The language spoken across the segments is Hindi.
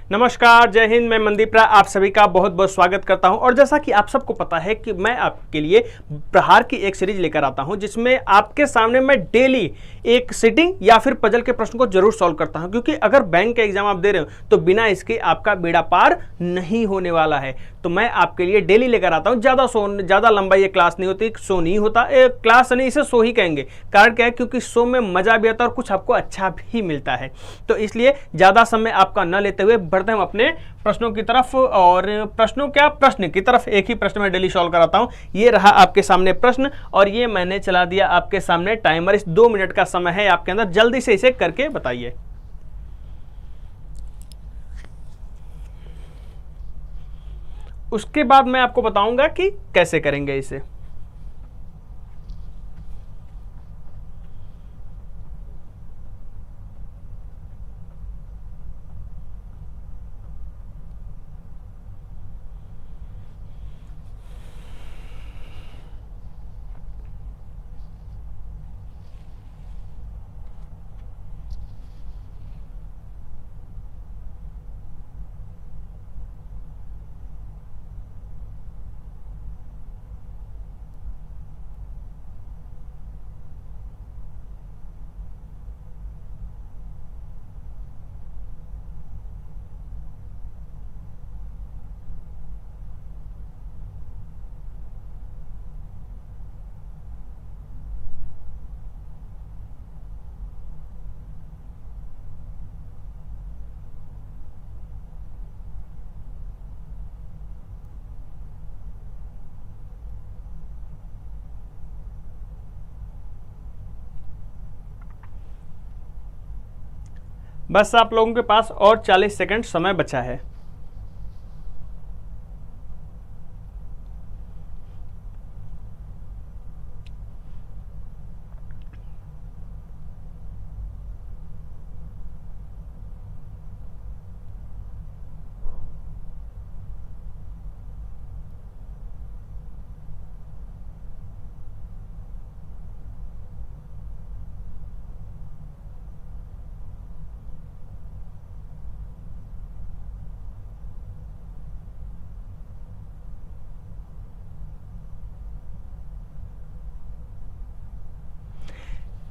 नमस्कार, जय हिंद। मैं मनदीप राय आप सभी का बहुत बहुत स्वागत करता हूं। और जैसा कि आप सबको पता है कि मैं आपके लिए प्रहार की एक सीरीज लेकर आता हूं जिसमें आपके सामने मैं डेली एक सिटिंग या फिर पजल के प्रश्न को जरूर सॉल्व करता हूं, क्योंकि अगर बैंक का एग्जाम आप दे रहे हो तो बिना इसके आपका बेड़ा पार नहीं होने वाला है। तो मैं आपके लिए डेली लेकर आता हूं। ज़्यादा लंबा ये क्लास नहीं होती, शो नहीं होता, क्लास नहीं, इसे शो ही कहेंगे। कारण क्या है? क्योंकि शो में मजा भी आता है और कुछ आपको अच्छा भी मिलता है। तो इसलिए ज़्यादा समय आपका न लेते हुए बढ़ते हम अपने प्रश्नों की तरफ। और प्रश्न की तरफ। एक ही प्रश्न मैं डेली सॉल्व कराता हूं। ये रहा आपके सामने प्रश्न और ये मैंने चला दिया आपके सामने टाइमर। इस 2 मिनट का समय है आपके अंदर, जल्दी से इसे करके बताइए। उसके बाद मैं आपको बताऊंगा कि कैसे करेंगे इसे। बस आप लोगों के पास और 40 सेकंड समय बचा है।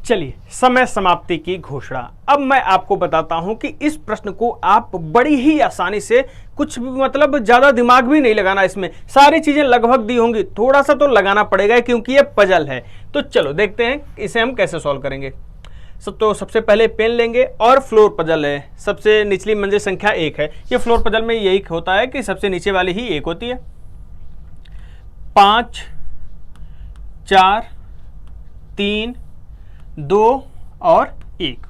चलिए, समय समाप्ति की घोषणा। अब मैं आपको बताता हूं कि इस प्रश्न को आप बड़ी ही आसानी से, कुछ मतलब ज्यादा दिमाग भी नहीं लगाना, इसमें सारी चीजें लगभग दी होंगी, थोड़ा सा तो लगाना पड़ेगा क्योंकि ये पजल है। तो चलो देखते हैं इसे हम कैसे सॉल्व करेंगे। तो सबसे पहले पेन लेंगे और फ्लोर पजल है। सबसे निचली मंजिल संख्या 1 है। ये फ्लोर पजल में यही होता है कि सबसे नीचे वाली ही 1 होती है। 5 4 3 2 और 1।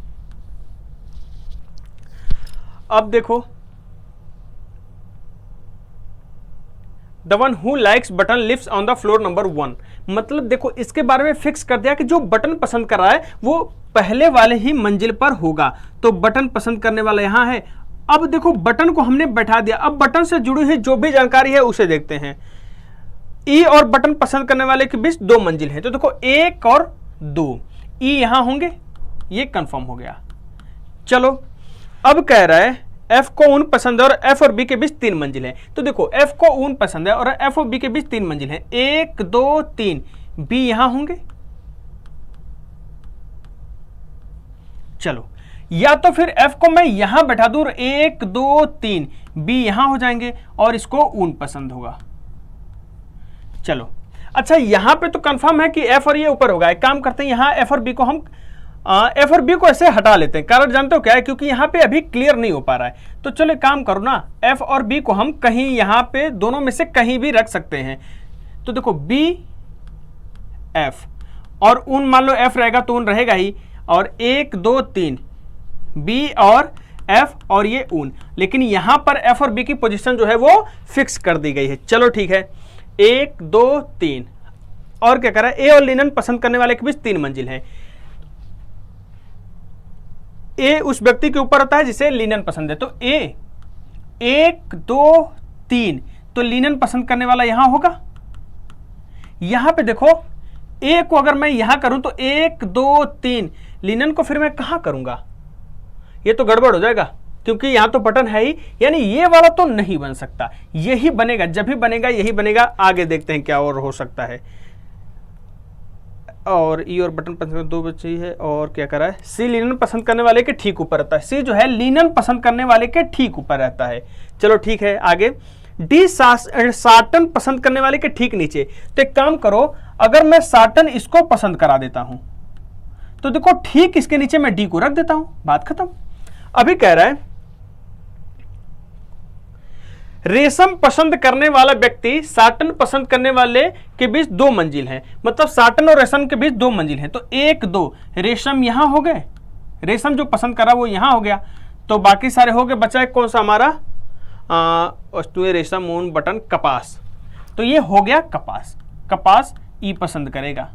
अब देखो, the one who likes button lives on the floor number 1। मतलब देखो, इसके बारे में फिक्स कर दिया कि जो बटन पसंद कर रहा है वो पहले वाले ही मंजिल पर होगा। तो बटन पसंद करने वाला यहां है। अब देखो, बटन को हमने बैठा दिया। अब बटन से जुड़ी हुई जो भी जानकारी है उसे देखते हैं। ई और बटन पसंद करने वाले के बीच 2 मंजिल है। तो देखो 1 और 2, ई यहां होंगे, ये कंफर्म हो गया। चलो, अब कह रहा है एफ को ऊन पसंद है और एफ और बी के बीच 3 मंजिल है। तो देखो, एफ को ऊन पसंद है और एफ और बी के बीच 3 मंजिल है। 1 2 3, बी यहां होंगे। चलो, या तो फिर एफ को मैं यहां बैठा दूं, 1 2 3, बी यहां हो जाएंगे और इसको ऊन पसंद होगा। चलो, अच्छा, यहां पे तो कंफर्म है कि एफ और ये ऊपर होगा। एक काम करते हैं, यहां एफ और बी को हम एफ और बी को ऐसे हटा लेते हैं। कारण जानते हो क्या है? क्योंकि यहां पे अभी क्लियर नहीं हो पा रहा है। तो चलो एक काम करो ना, एफ और बी को हम कहीं यहां पे दोनों में से कहीं भी रख सकते हैं। तो देखो, बी एफ और ऊन, मान लो एफ रहेगा तो ऊन रहेगा ही। और 1 2 3, बी और एफ और ये ऊन। लेकिन यहां पर एफ और बी की पोजीशन जो है वो फिक्स कर दी गई है। चलो ठीक है, 1 2 3। और क्या कर रहा है? ए और लिनन पसंद करने वाले के बीच 3 मंजिल है। ए उस व्यक्ति के ऊपर होता है जिसे लिनन पसंद है। तो ए 1 2 3, तो लिनन पसंद करने वाला यहां होगा। यहां पे देखो, ए को अगर मैं यहां करूं तो 1 2 3, लिनन को फिर मैं कहां करूंगा? ये तो गड़बड़ हो जाएगा। क्योंकि यहां तो बटन है ही, यानी ये वाला तो नहीं बन सकता, यही बनेगा, जब भी बनेगा यही बनेगा। आगे देखते हैं क्या और हो सकता है। और ई और बटन पसंद करने 2 बच्चे है, और क्या करा है, सी लिनन पसंद करने वाले के ठीक ऊपर रहता है। सी जो है लिनन पसंद करने वाले के ठीक ऊपर रहता है। चलो ठीक है, आगे डी साटन पसंद करने वाले के ठीक नीचे। तो एक काम करो, अगर मैं साटन इसको पसंद करा देता हूं तो देखो ठीक इसके नीचे मैं डी को रख देता हूं, बात खत्म। अभी कह रहा है रेशम पसंद करने वाला व्यक्ति साटन पसंद करने वाले के बीच 2 मंजिल है, मतलब साटन और रेशम के बीच 2 मंजिल है। तो 1 2 रेशम यहां हो गए, रेशम जो पसंद करा वो यहां हो गया, तो बाकी सारे हो गए, बचा है कौन सा हमारा वस्तुएं रेशम ऊन बटन कपास। तो ये हो गया कपास, कपास ई पसंद करेगा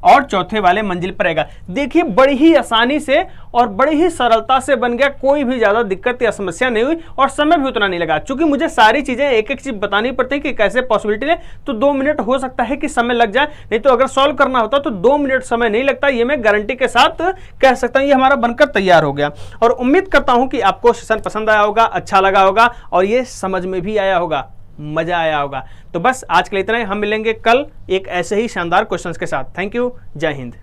और चौथे वाले मंजिल पर रहेगा। देखिए बड़ी ही आसानी से और बड़ी ही सरलता से बन गया, कोई भी ज्यादा दिक्कत या समस्या नहीं हुई और समय भी उतना नहीं लगा। चूंकि मुझे सारी चीजें एक एक चीज बतानी पड़ती है कि कैसे पॉसिबिलिटी है, तो 2 मिनट हो सकता है कि समय लग जाए, नहीं तो अगर सॉल्व करना होता तो 2 मिनट समय नहीं लगता, ये मैं गारंटी के साथ कह सकता हूं। ये हमारा बनकर तैयार हो गया और उम्मीद करता हूं कि आपको सेशन पसंद आया होगा, अच्छा लगा होगा और ये समझ में भी आया होगा, मजा आया होगा। तो बस आज के लिए इतना ही, हम मिलेंगे कल एक ऐसे ही शानदार क्वेश्चंस के साथ। थैंक यू, जय हिंद।